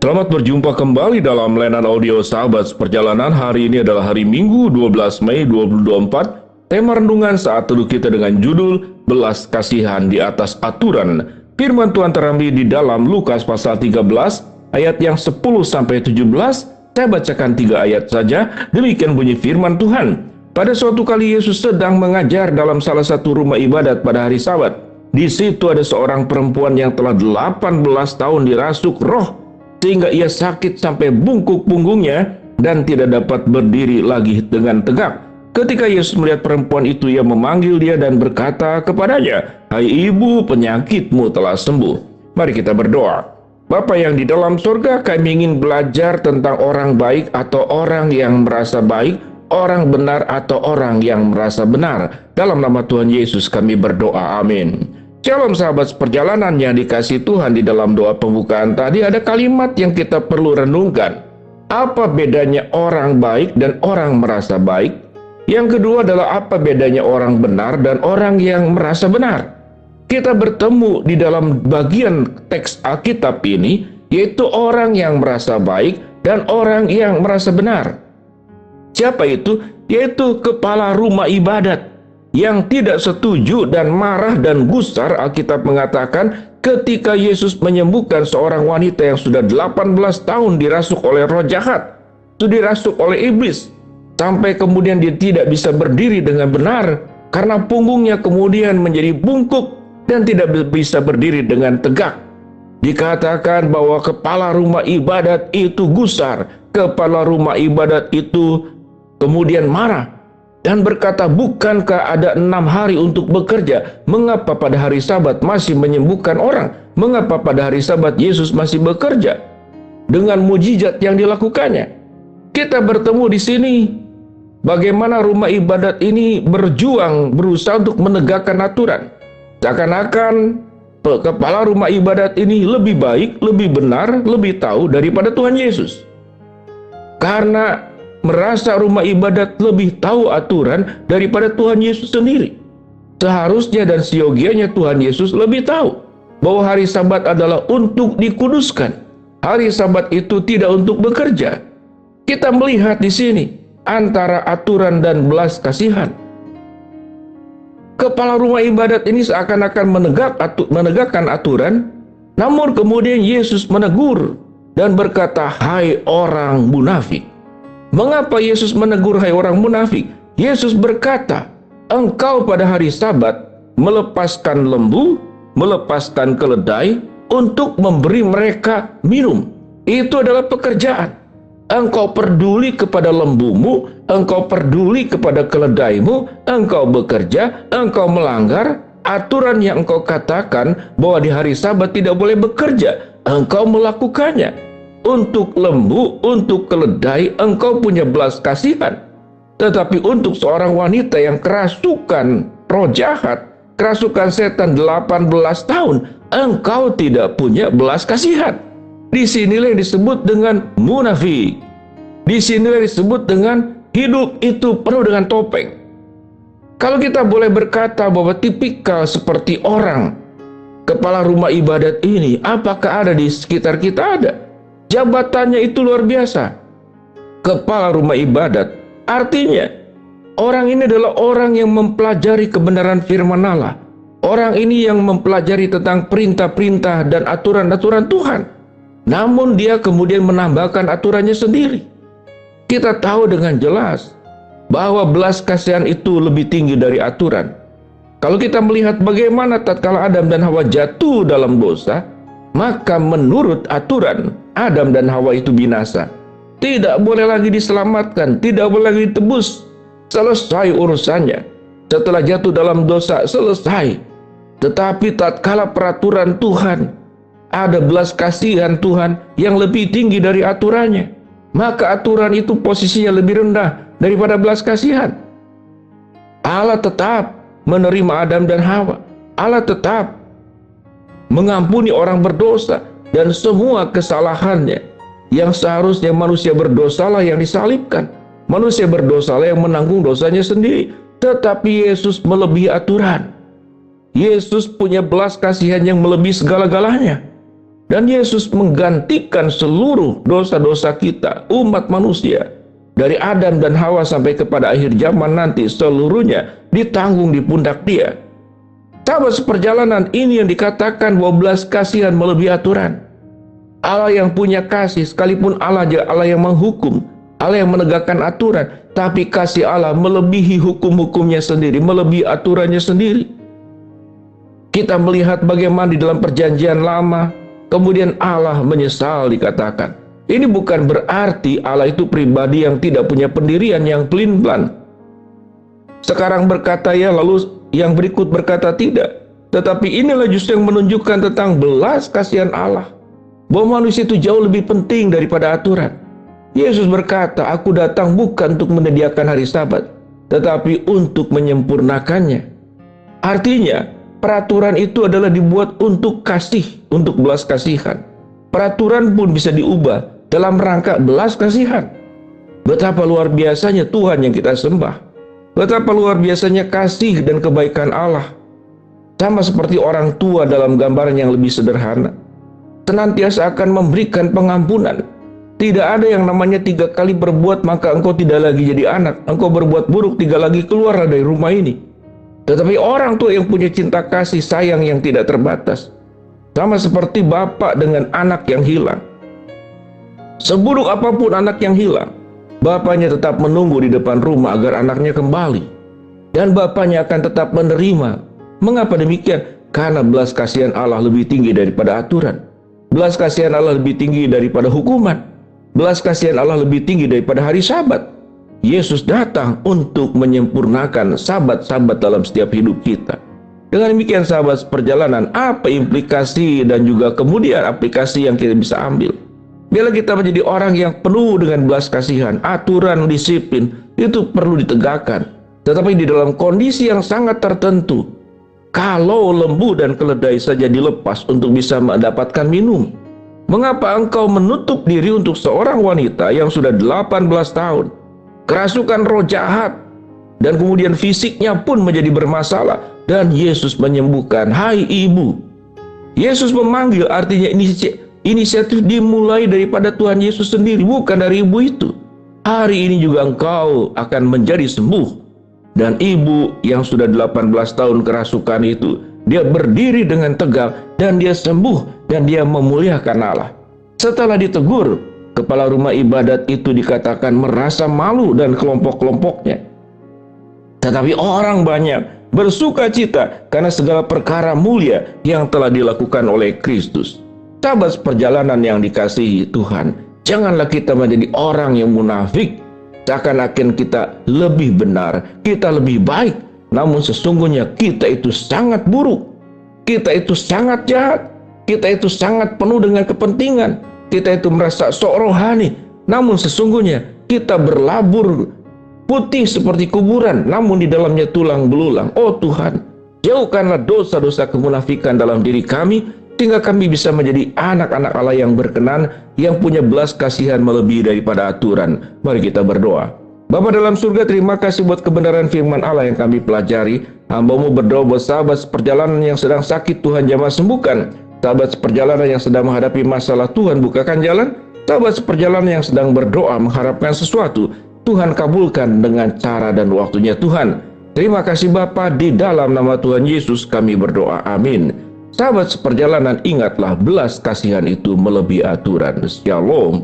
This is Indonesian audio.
Selamat berjumpa kembali dalam layanan audio Sahabat Perjalanan. Hari ini adalah hari Minggu 12 Mei 2024. Tema renungan saat teduh kita dengan judul Belas Kasihan di Atas Aturan. Firman Tuhan terambil di dalam Lukas pasal 13 ayat yang 10-17. Saya bacakan 3 ayat saja. Demikian bunyi firman Tuhan. Pada suatu kali Yesus sedang mengajar dalam salah satu rumah ibadat pada hari Sabat. Di situ ada seorang perempuan yang telah 18 tahun dirasuk roh, sehingga ia sakit sampai bungkuk punggungnya dan tidak dapat berdiri lagi dengan tegak. Ketika Yesus melihat perempuan itu, ia memanggil dia dan berkata kepadanya, "Hai ibu, penyakitmu telah sembuh." Mari kita berdoa. Bapa yang di dalam surga, kami ingin belajar tentang orang baik atau orang yang merasa baik, orang benar atau orang yang merasa benar. Dalam nama Tuhan Yesus kami berdoa, amin. Shalom sahabat perjalanan yang dikasihi Tuhan. Di dalam doa pembukaan tadi ada kalimat yang kita perlu renungkan. Apa bedanya orang baik dan orang merasa baik? Yang kedua adalah apa bedanya orang benar dan orang yang merasa benar? Kita bertemu di dalam bagian teks Alkitab ini, yaitu orang yang merasa baik dan orang yang merasa benar. Siapa itu? Yaitu kepala rumah ibadat yang tidak setuju dan marah dan gusar. Alkitab mengatakan ketika Yesus menyembuhkan seorang wanita yang sudah 18 tahun dirasuk oleh roh jahat, itu dirasuk oleh iblis, sampai kemudian dia tidak bisa berdiri dengan benar karena punggungnya kemudian menjadi bungkuk dan tidak bisa berdiri dengan tegak. Dikatakan bahwa kepala rumah ibadat itu gusar, kepala rumah ibadat itu kemudian marah dan berkata, "Bukankah ada 6 hari untuk bekerja? Mengapa pada hari Sabat masih menyembuhkan orang? Mengapa pada hari Sabat Yesus masih bekerja?" Dengan mujizat yang dilakukannya, kita bertemu di sini bagaimana rumah ibadat ini berjuang, berusaha untuk menegakkan aturan. Seakan-akan kepala rumah ibadat ini lebih baik, lebih benar, lebih tahu daripada Tuhan Yesus. Karena merasa rumah ibadat lebih tahu aturan daripada Tuhan Yesus sendiri. Seharusnya dan seyogianya Tuhan Yesus lebih tahu bahwa hari Sabat adalah untuk dikuduskan. Hari Sabat itu tidak untuk bekerja. Kita melihat di sini antara aturan dan belas kasihan. Kepala rumah ibadat ini seakan-akan menegakkan aturan, namun kemudian Yesus menegur dan berkata, "Hai orang munafik." Mengapa Yesus menegur hai orang munafik? Yesus berkata, "Engkau pada hari Sabat melepaskan lembu, melepaskan keledai untuk memberi mereka minum." Itu adalah pekerjaan. Engkau peduli kepada lembumu, engkau peduli kepada keledaimu, engkau bekerja, engkau melanggar aturan yang engkau katakan bahwa di hari Sabat tidak boleh bekerja, engkau melakukannya. Untuk lembu, untuk keledai, engkau punya belas kasihan. Tetapi untuk seorang wanita yang kerasukan roh jahat, kerasukan setan 18 tahun, engkau tidak punya belas kasihan. Disinilah yang disebut dengan munafik. Disinilah yang disebut dengan hidup itu penuh dengan topeng. Kalau kita boleh berkata bahwa tipikal seperti orang kepala rumah ibadat ini, apakah ada di sekitar kita? Ada. Jabatannya itu luar biasa. Kepala rumah ibadat. Artinya, orang ini adalah orang yang mempelajari kebenaran firman Allah. Orang ini yang mempelajari tentang perintah-perintah dan aturan-aturan Tuhan. Namun dia kemudian menambahkan aturannya sendiri. Kita tahu dengan jelas bahwa belas kasihan itu lebih tinggi dari aturan. Kalau kita melihat bagaimana tatkala Adam dan Hawa jatuh dalam dosa, maka menurut aturan Adam dan Hawa itu binasa. Tidak boleh lagi diselamatkan, tidak boleh lagi ditebus. Selesai urusannya. Setelah jatuh dalam dosa, selesai. Tetapi tatkala peraturan Tuhan, ada belas kasihan Tuhan yang lebih tinggi dari aturannya, maka aturan itu posisinya lebih rendah daripada belas kasihan. Allah tetap menerima Adam dan Hawa. Allah tetap mengampuni orang berdosa dan semua kesalahannya. Yang seharusnya manusia berdosalah yang disalibkan, manusia berdosalah yang menanggung dosanya sendiri. Tetapi Yesus melebihi aturan. Yesus punya belas kasihan yang melebihi segala-galanya. Dan Yesus menggantikan seluruh dosa-dosa kita, umat manusia. Dari Adam dan Hawa sampai kepada akhir zaman nanti, seluruhnya ditanggung di pundak Dia. Sahabat seperjalanan, ini yang dikatakan bahwa belas kasihan melebihi aturan. Allah yang punya kasih, sekalipun Allah yang menghukum, Allah yang menegakkan aturan, tapi kasih Allah melebihi hukum-hukumnya sendiri, melebihi aturannya sendiri. Kita melihat bagaimana di dalam perjanjian lama, kemudian Allah menyesal dikatakan. Ini bukan berarti Allah itu pribadi yang tidak punya pendirian, yang pelin-pelan. Sekarang berkata ya, lalu yang berikut berkata tidak. Tetapi inilah justru yang menunjukkan tentang belas kasihan Allah, bahwa manusia itu jauh lebih penting daripada aturan. Yesus berkata, aku datang bukan untuk menyediakan hari Sabat, tetapi untuk menyempurnakannya. Artinya, peraturan itu adalah dibuat untuk kasih, untuk belas kasihan. Peraturan pun bisa diubah dalam rangka belas kasihan. Betapa luar biasanya Tuhan yang kita sembah. Betapa luar biasanya kasih dan kebaikan Allah. Sama seperti orang tua dalam gambaran yang lebih sederhana, senantiasa akan memberikan pengampunan. Tidak ada yang namanya 3 kali berbuat maka engkau tidak lagi jadi anak. Engkau berbuat buruk 3 lagi keluar dari rumah ini. Tetapi orang tua yang punya cinta kasih sayang yang tidak terbatas. Sama seperti bapak dengan anak yang hilang. Seburuk apapun anak yang hilang, bapaknya tetap menunggu di depan rumah agar anaknya kembali. Dan bapaknya akan tetap menerima. Mengapa demikian? Karena belas kasihan Allah lebih tinggi daripada aturan. Belas kasihan Allah lebih tinggi daripada hukuman. Belas kasihan Allah lebih tinggi daripada hari Sabat. Yesus datang untuk menyempurnakan Sabat-Sabat dalam setiap hidup kita. Dengan demikian sahabat perjalanan, apa implikasi dan juga kemudian aplikasi yang kita bisa ambil? Biarlah kita menjadi orang yang penuh dengan belas kasihan. Aturan, disiplin itu perlu ditegakkan, tetapi di dalam kondisi yang sangat tertentu. Kalau lembu dan keledai saja dilepas untuk bisa mendapatkan minum, mengapa engkau menutup diri untuk seorang wanita yang sudah 18 tahun, kerasukan roh jahat, dan kemudian fisiknya pun menjadi bermasalah, dan Yesus menyembuhkan. Hai ibu, Yesus memanggil, artinya inisiatif dimulai daripada Tuhan Yesus sendiri, bukan dari ibu itu. Hari ini juga engkau akan menjadi sembuh. Dan ibu yang sudah 18 tahun kerasukan itu, dia berdiri dengan tegak dan dia sembuh dan dia memuliakan Allah. Setelah ditegur, kepala rumah ibadat itu dikatakan merasa malu dan kelompok-kelompoknya. Tetapi orang banyak bersuka cita karena segala perkara mulia yang telah dilakukan oleh Kristus. Sahabat perjalanan yang dikasihi Tuhan, janganlah kita menjadi orang yang munafik, seakan-akan kita lebih benar, kita lebih baik, namun sesungguhnya kita itu sangat buruk, kita itu sangat jahat, kita itu sangat penuh dengan kepentingan, kita itu merasa sok rohani, namun sesungguhnya kita berlabur putih seperti kuburan, namun di dalamnya tulang belulang. Oh Tuhan, jauhkanlah dosa-dosa kemunafikan dalam diri kami, sehingga kami bisa menjadi anak-anak Allah yang berkenan, yang punya belas kasihan melebihi daripada aturan. Mari kita berdoa. Bapa dalam surga, terima kasih buat kebenaran firman Allah yang kami pelajari. Hamba-Mu berdoa buat sahabat seperjalanan yang sedang sakit, Tuhan jamah sembuhkan. Sahabat seperjalanan yang sedang menghadapi masalah, Tuhan bukakan jalan. Sahabat seperjalanan yang sedang berdoa mengharapkan sesuatu, Tuhan kabulkan dengan cara dan waktunya Tuhan. Terima kasih Bapa, di dalam nama Tuhan Yesus kami berdoa. Amin. Sahabat seperjalanan, ingatlah belas kasihan itu melebihi aturan. Shalom.